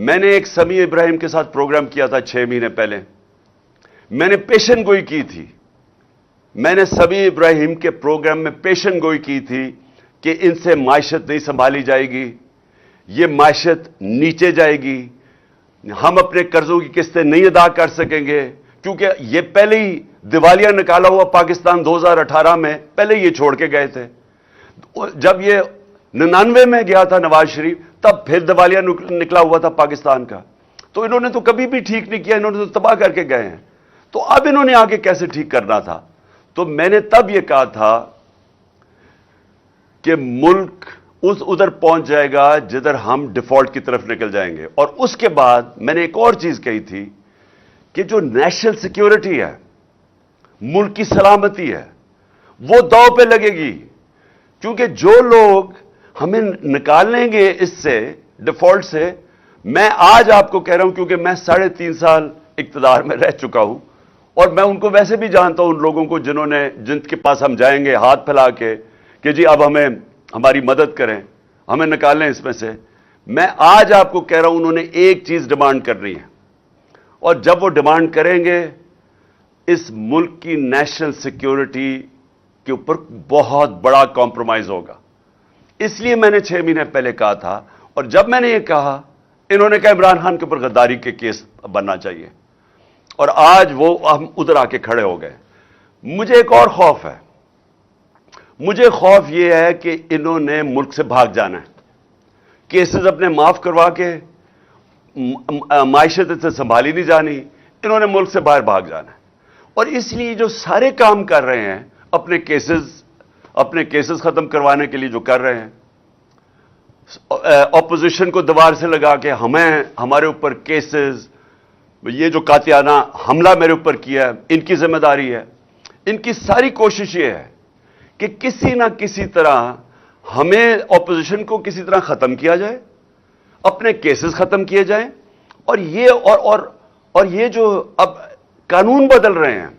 میں نے ایک سمیع ابراہیم کے ساتھ پروگرام کیا تھا 6 مہینے پہلے. میں نے پیشن گوئی کی تھی. میں نے سمیع ابراہیم کے پروگرام میں پیشن گوئی کی تھی کہ ان سے معیشت نہیں سنبھالی جائے گی, یہ معیشت نیچے جائے گی, ہم اپنے قرضوں کی قسطیں نہیں ادا کر سکیں گے, کیونکہ یہ پہلے ہی دیوالیہ نکالا ہوا پاکستان 2018 میں پہلے یہ چھوڑ کے گئے تھے. جب یہ 99 میں گیا تھا نواز شریف, تب پھر دیوالیہ نکلا ہوا تھا پاکستان کا. تو انہوں نے تو کبھی بھی ٹھیک نہیں کیا, انہوں نے تو تباہ کر کے گئے ہیں. تو اب انہوں نے آگے کیسے ٹھیک کرنا تھا؟ تو میں نے تب یہ کہا تھا کہ ملک ادھر پہنچ جائے گا جدھر ہم ڈیفالٹ کی طرف نکل جائیں گے. اور اس کے بعد میں نے ایک اور چیز کہی تھی کہ جو نیشنل سیکیورٹی ہے, ملک کی سلامتی ہے, وہ داؤ پہ لگے گی. کیونکہ جو لوگ ہمیں نکال لیں گے اس سے, ڈیفالٹ سے, میں آج آپ کو کہہ رہا ہوں کیونکہ میں 3.5 سال اقتدار میں رہ چکا ہوں, اور میں ان کو ویسے بھی جانتا ہوں, ان لوگوں کو جن کے پاس ہم جائیں گے ہاتھ پھیلا کے کہ جی اب ہماری مدد کریں, ہمیں نکال لیں اس میں سے. میں آج آپ کو کہہ رہا ہوں انہوں نے ایک چیز ڈیمانڈ کرنی ہے, اور جب وہ ڈیمانڈ کریں گے اس ملک کی نیشنل سیکیورٹی کے اوپر بہت بڑا کمپرومائز ہوگا. اس لیے میں نے 6 مہینے پہلے کہا تھا, اور جب میں نے یہ کہا انہوں نے کہا عمران خان کے اوپر غداری کے کیس بننا چاہیے, اور آج وہ ہم ادھر آ کے کھڑے ہو گئے. مجھے ایک اور خوف ہے. مجھے خوف یہ ہے کہ انہوں نے ملک سے بھاگ جانا ہے, کیسز اپنے معاف کروا کے, معیشت سے سنبھالی نہیں جانی, انہوں نے ملک سے باہر بھاگ جانا ہے. اور اس لیے جو سارے کام کر رہے ہیں اپنے کیسز ختم کروانے کے لیے جو کر رہے ہیں, اپوزیشن کو دیوار سے لگا کے ہمارے اوپر کیسز, یہ جو قاتلانہ حملہ میرے اوپر کیا ہے ان کی ذمہ داری ہے. ان کی ساری کوشش یہ ہے کہ کسی نہ کسی طرح ہمیں اپوزیشن کو کسی طرح ختم کیا جائے, اپنے کیسز ختم کیے جائیں. اور یہ جو اب قانون بدل رہے ہیں,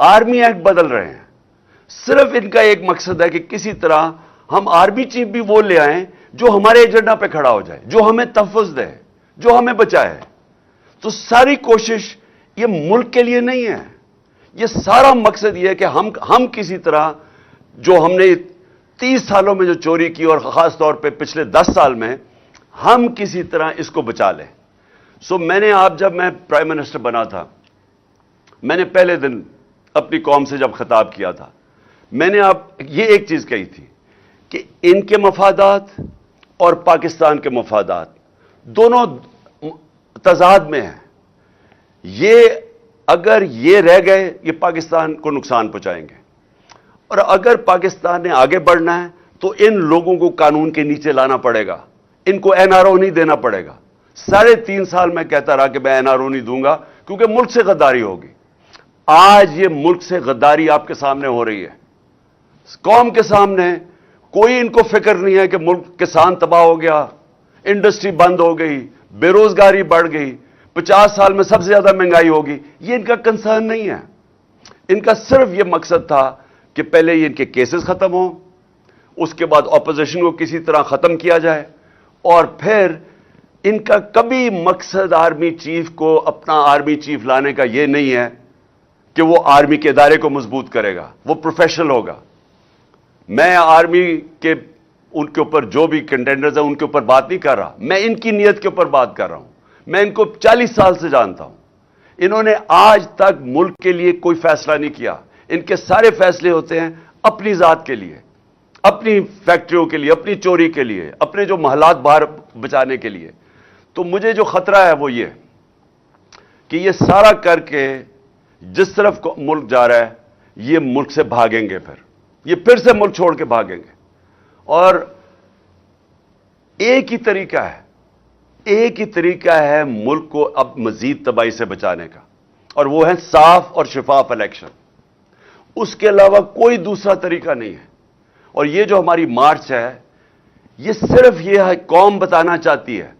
آرمی ایکٹ بدل رہے ہیں, صرف ان کا ایک مقصد ہے کہ کسی طرح ہم آرمی چیف بھی وہ لے آئیں جو ہمارے ایجنڈا پہ کھڑا ہو جائے, جو ہمیں تحفظ دے, جو ہمیں بچائے. تو ساری کوشش یہ ملک کے لیے نہیں ہے, یہ سارا مقصد یہ ہے کہ ہم کسی طرح جو ہم نے 30 سالوں میں جو چوری کی, اور خاص طور پہ پچھلے 10 سال میں, ہم کسی طرح اس کو بچا لیں. میں نے جب میں پرائم منسٹر بنا تھا, میں نے پہلے دن اپنی قوم سے جب خطاب کیا تھا, میں نے یہ ایک چیز کہی تھی کہ ان کے مفادات اور پاکستان کے مفادات دونوں تضاد میں ہیں. اگر یہ رہ گئے یہ پاکستان کو نقصان پہنچائیں گے, اور اگر پاکستان نے آگے بڑھنا ہے تو ان لوگوں کو قانون کے نیچے لانا پڑے گا, ان کو NRO نہیں دینا پڑے گا. 3.5 سال میں کہتا رہا کہ میں NRO نہیں دوں گا کیونکہ ملک سے غداری ہوگی. آج یہ ملک سے غداری آپ کے سامنے ہو رہی ہے, قوم کے سامنے. کوئی ان کو فکر نہیں ہے کہ ملک کسان تباہ ہو گیا, انڈسٹری بند ہو گئی, بے روزگاری بڑھ گئی, 50 سال میں سب سے زیادہ مہنگائی ہوگی. یہ ان کا کنسرن نہیں ہے. ان کا صرف یہ مقصد تھا کہ پہلے یہ ان کے کیسز ختم ہوں, اس کے بعد اپوزیشن کو کسی طرح ختم کیا جائے, اور پھر ان کا کبھی مقصد آرمی چیف کو اپنا آرمی چیف لانے کا یہ نہیں ہے کہ وہ آرمی کے ادارے کو مضبوط کرے گا, وہ پروفیشنل ہوگا. میں آرمی کے ان کے اوپر جو بھی کنٹینڈرز ہیں ان کے اوپر بات نہیں کر رہا, میں ان کی نیت کے اوپر بات کر رہا ہوں. میں ان کو 40 سال سے جانتا ہوں. انہوں نے آج تک ملک کے لیے کوئی فیصلہ نہیں کیا. ان کے سارے فیصلے ہوتے ہیں اپنی ذات کے لیے, اپنی فیکٹریوں کے لیے, اپنی چوری کے لیے, اپنے جو محلات باہر بچانے کے لیے. تو مجھے جو خطرہ ہے وہ یہ کہ یہ سارا کر کے جس طرف ملک جا رہا ہے یہ ملک سے بھاگیں گے, یہ پھر سے ملک چھوڑ کے بھاگیں گے. اور ایک ہی طریقہ ہے ملک کو اب مزید تباہی سے بچانے کا, اور وہ ہے صاف اور شفاف الیکشن. اس کے علاوہ کوئی دوسرا طریقہ نہیں ہے. اور یہ جو ہماری مارچ ہے یہ صرف یہ ہے, قوم بتانا چاہتی ہے,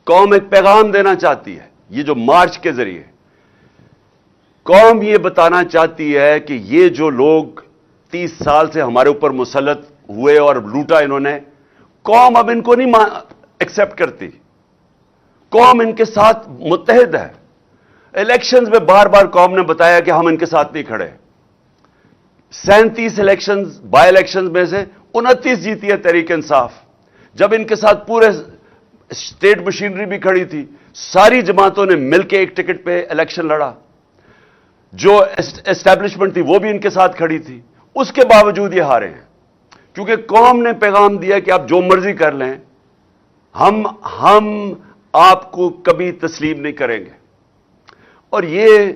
قوم ایک پیغام دینا چاہتی ہے. یہ جو مارچ کے ذریعے قوم یہ بتانا چاہتی ہے کہ یہ جو لوگ 30 سال سے ہمارے اوپر مسلط ہوئے اور لوٹا انہوں نے, قوم اب ان کو نہیں ایکسپٹ کرتی. قوم ان کے ساتھ متحد ہے. الیکشنز میں بار بار قوم نے بتایا کہ ہم ان کے ساتھ نہیں کھڑے. 37 الیکشنز بائی الیکشنز میں سے 29 جیتی ہے تحریک انصاف. جب ان کے ساتھ پورے اسٹیٹ مشینری بھی کھڑی تھی, ساری جماعتوں نے مل کے ایک ٹکٹ پہ الیکشن لڑا. جو اسٹیبلشمنٹ تھی وہ بھی ان کے ساتھ کھڑی تھی, اس کے باوجود یہ ہارے ہیں. کیونکہ قوم نے پیغام دیا کہ آپ جو مرضی کر لیں, ہم آپ کو کبھی تسلیم نہیں کریں گے. اور یہ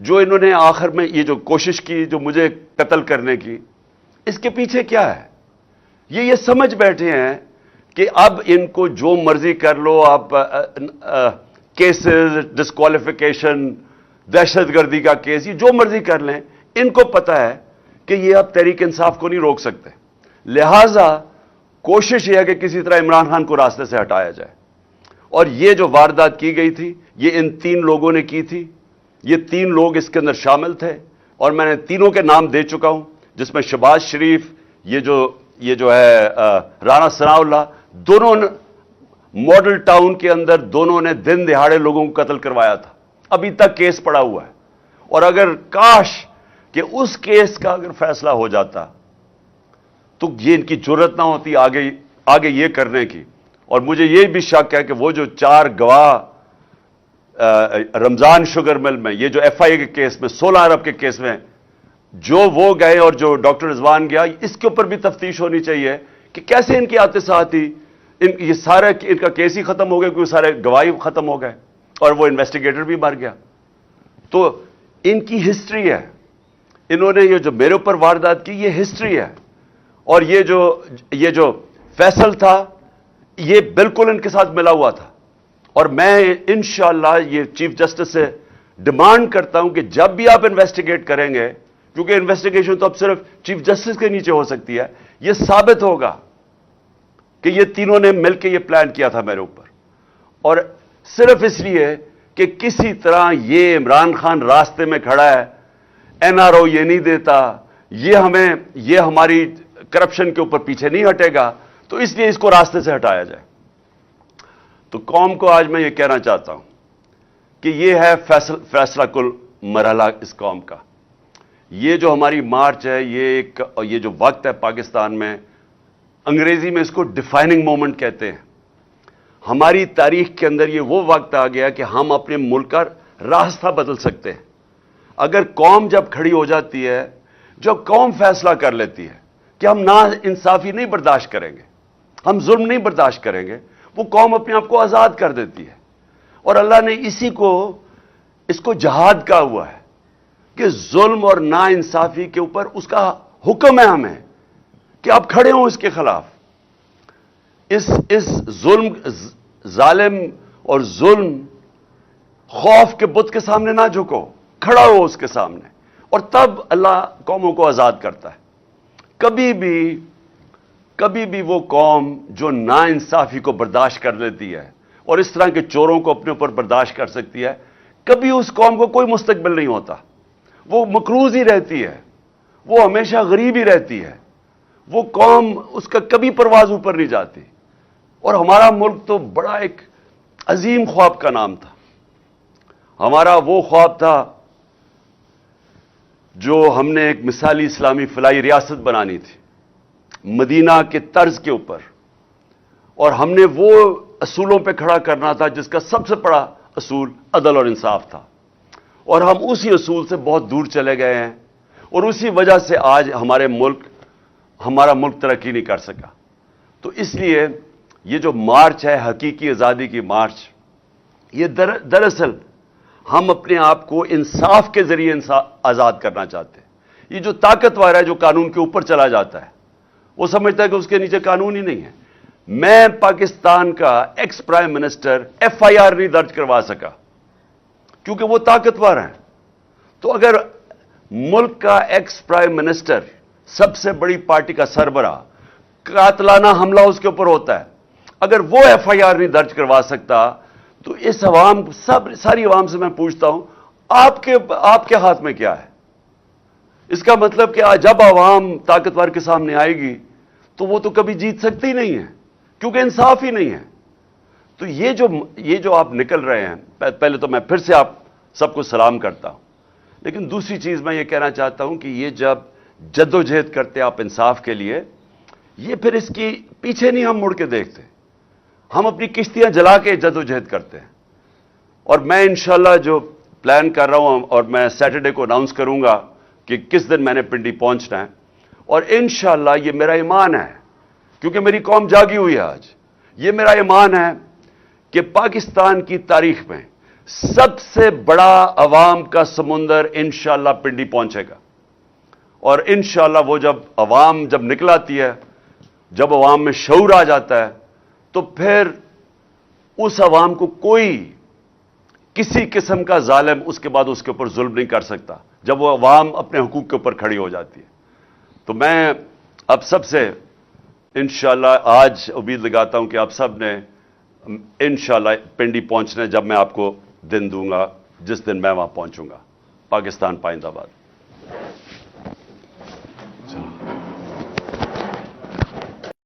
جو انہوں نے آخر میں یہ جو کوشش کی, جو مجھے قتل کرنے کی, اس کے پیچھے کیا ہے؟ یہ سمجھ بیٹھے ہیں کہ اب ان کو جو مرضی کر لو, آپ کیسز, ڈسکوالیفیکیشن, دہشت گردی کا کیس, یہ جو مرضی کر لیں. ان کو پتا ہے کہ یہ اب تحریک انصاف کو نہیں روک سکتے. لہذا کوشش یہ ہے کہ کسی طرح عمران خان کو راستے سے ہٹایا جائے. اور یہ جو واردات کی گئی تھی, یہ ان 3 لوگوں نے کی تھی. یہ 3 لوگ اس کے اندر شامل تھے, اور میں نے تینوں کے نام دے چکا ہوں, جس میں شہباز شریف, یہ جو ہے رانا ثناء اللہ, دونوں ماڈل ٹاؤن کے اندر دونوں نے دن دہاڑے لوگوں کو قتل کروایا تھا. ابھی تک کیس پڑا ہوا ہے. اور اگر کاش کہ اس کیس کا اگر فیصلہ ہو جاتا تو یہ ان کی جرت نہ ہوتی آگے یہ کرنے کی. اور مجھے یہ بھی شک ہے کہ وہ جو 4 گواہ رمضان شوگر مل میں, یہ جو ایف آئی اے کے کیس میں, 16 ارب کے کیس میں, جو وہ گئے اور جو ڈاکٹر رضوان گیا, اس کے اوپر بھی تفتیش ہونی چاہیے کہ کیسے ان کی آتے ساتھ ہی یہ سارا ان کا کیس ہی ختم ہو گیا, کیونکہ سارے گواہی ختم ہو گئے اور وہ انویسٹیگیٹر بھی مر گیا. تو ان کی ہسٹری ہے. انہوں نے یہ جو میرے اوپر واردات کی, یہ ہسٹری ہے. اور یہ جو فیصل تھا, یہ بالکل ان کے ساتھ ملا ہوا تھا. اور میں انشاءاللہ یہ چیف جسٹس سے ڈیمانڈ کرتا ہوں کہ جب بھی آپ انویسٹیگیٹ کریں گے, کیونکہ انویسٹیگیشن تو اب صرف چیف جسٹس کے نیچے ہو سکتی ہے, یہ ثابت ہوگا کہ یہ تینوں نے مل کے یہ پلان کیا تھا میرے اوپر. اور صرف اس لیے کہ کسی طرح یہ عمران خان راستے میں کھڑا ہے, این آر او یہ نہیں دیتا, یہ ہماری کرپشن کے اوپر پیچھے نہیں ہٹے گا, تو اس لیے اس کو راستے سے ہٹایا جائے. تو قوم کو آج میں یہ کہنا چاہتا ہوں کہ یہ ہے فیصلہ کل مرحلہ اس قوم کا. یہ جو ہماری مارچ ہے, یہ جو وقت ہے پاکستان میں, انگریزی میں اس کو ڈیفائننگ مومنٹ کہتے ہیں. ہماری تاریخ کے اندر یہ وہ وقت آ گیا کہ ہم اپنے ملک کا راستہ بدل سکتے ہیں. اگر قوم جب کھڑی ہو جاتی ہے, جب قوم فیصلہ کر لیتی ہے کہ ہم نا انصافی نہیں برداشت کریں گے, ہم ظلم نہیں برداشت کریں گے, وہ قوم اپنے آپ کو آزاد کر دیتی ہے. اور اللہ نے اس کو جہاد کہا ہوا ہے کہ ظلم اور نا انصافی کے اوپر اس کا حکم ہے ہمیں کہ آپ کھڑے ہوں اس کے خلاف. اس ظلم, ظالم اور ظلم خوف کے بت کے سامنے نہ جھکو, کھڑا ہو اس کے سامنے, اور تب اللہ قوموں کو آزاد کرتا ہے. کبھی بھی وہ قوم جو نا انصافی کو برداشت کر لیتی ہے اور اس طرح کے چوروں کو اپنے اوپر برداشت کر سکتی ہے, کبھی اس قوم کو کوئی مستقبل نہیں ہوتا. وہ مقروض ہی رہتی ہے, وہ ہمیشہ غریب ہی رہتی ہے. وہ قوم, اس کا کبھی پرواز اوپر نہیں جاتی. اور ہمارا ملک تو بڑا ایک عظیم خواب کا نام تھا. ہمارا وہ خواب تھا جو ہم نے ایک مثالی اسلامی فلاحی ریاست بنانی تھی, مدینہ کے طرز کے اوپر, اور ہم نے وہ اصولوں پہ کھڑا کرنا تھا جس کا سب سے بڑا اصول عدل اور انصاف تھا. اور ہم اسی اصول سے بہت دور چلے گئے ہیں, اور اسی وجہ سے آج ہمارا ملک ترقی نہیں کر سکا. تو اس لیے یہ جو مارچ ہے, حقیقی آزادی کی مارچ, یہ دراصل ہم اپنے آپ کو انصاف کے ذریعے آزاد کرنا چاہتے ہیں. یہ جو طاقتور ہے, جو قانون کے اوپر چلا جاتا ہے, وہ سمجھتا ہے کہ اس کے نیچے قانون ہی نہیں ہے. میں پاکستان کا ex prime minister F I R نہیں درج کروا سکا کیونکہ وہ طاقتور ہیں. تو اگر ملک کا ایکس پرائم منسٹر, سب سے بڑی پارٹی کا سربراہ, قاتلانہ حملہ اس کے اوپر ہوتا ہے, اگر وہ ایف آئی آر نہیں درج کروا سکتا, تو اس ساری عوام سے میں پوچھتا ہوں, آپ کے ہاتھ میں کیا ہے؟ اس کا مطلب کہ جب عوام طاقتور کے سامنے آئے گی تو وہ تو کبھی جیت سکتی نہیں ہے, کیونکہ انصاف ہی نہیں ہے. تو یہ جو آپ نکل رہے ہیں، پہلے تو میں پھر سے آپ سب کو سلام کرتا ہوں، لیکن دوسری چیز میں یہ کہنا چاہتا ہوں کہ یہ جب جدوجہد کرتے آپ انصاف کے لیے، یہ پھر اس کی پیچھے نہیں ہم مڑ کے دیکھتے، ہم اپنی کشتیاں جلا کے جدوجہد کرتے ہیں. اور میں انشاءاللہ جو پلان کر رہا ہوں، اور میں سیٹرڈے کو اناؤنس کروں گا کہ کس دن میں نے پنڈی پہنچنا ہے، اور انشاءاللہ یہ میرا ایمان ہے، کیونکہ میری قوم جاگی ہوئی ہے آج. یہ میرا ایمان ہے کہ پاکستان کی تاریخ میں سب سے بڑا عوام کا سمندر انشاءاللہ پنڈی پہنچے گا. اور انشاءاللہ وہ عوام جب نکل آتی ہے، جب عوام میں شعور آ جاتا ہے، تو پھر اس عوام کو کوئی کسی قسم کا ظالم اس کے بعد اس کے اوپر ظلم نہیں کر سکتا، جب وہ عوام اپنے حقوق کے اوپر کھڑی ہو جاتی ہے. تو میں اب سب سے انشاءاللہ آج امید لگاتا ہوں کہ آپ سب نے انشاءاللہ پنڈی پہنچنا ہے، جب میں آپ کو دن دوں گا جس دن میں وہاں پہنچوں گا. پاکستان پائندہ باد.